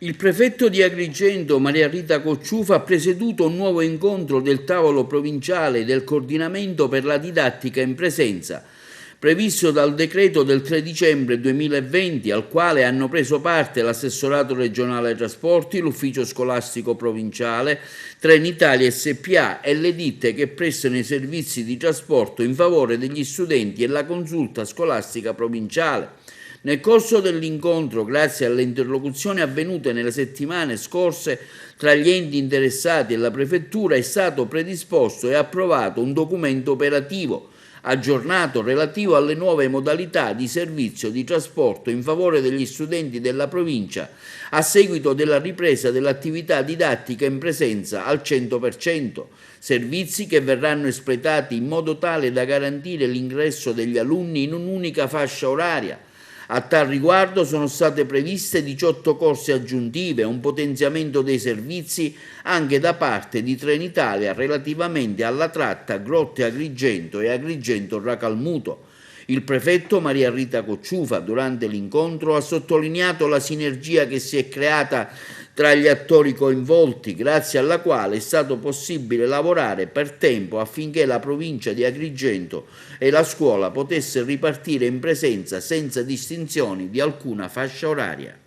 Il prefetto di Agrigento, Maria Rita Cocciufa, ha presieduto un nuovo incontro del tavolo provinciale del coordinamento per la didattica in presenza, previsto dal decreto del 3 dicembre 2020, al quale hanno preso parte l'Assessorato regionale ai trasporti, l'Ufficio scolastico provinciale, Trenitalia SPA e le ditte che prestano i servizi di trasporto in favore degli studenti e la consulta scolastica provinciale. Nel corso dell'incontro, grazie alle interlocuzioni avvenute nelle settimane scorse tra gli enti interessati e la Prefettura, è stato predisposto e approvato un documento operativo aggiornato relativo alle nuove modalità di servizio di trasporto in favore degli studenti della provincia a seguito della ripresa dell'attività didattica in presenza al 100%, servizi che verranno espletati in modo tale da garantire l'ingresso degli alunni in un'unica fascia oraria. A tal riguardo sono state previste 18 corse aggiuntive e un potenziamento dei servizi anche da parte di Trenitalia relativamente alla tratta Grotte-Agrigento e Agrigento-Racalmuto. Il prefetto Maria Rita Cocciufa durante l'incontro ha sottolineato la sinergia che si è creata tra gli attori coinvolti, grazie alla quale è stato possibile lavorare per tempo affinché la provincia di Agrigento e la scuola potessero ripartire in presenza senza distinzioni di alcuna fascia oraria.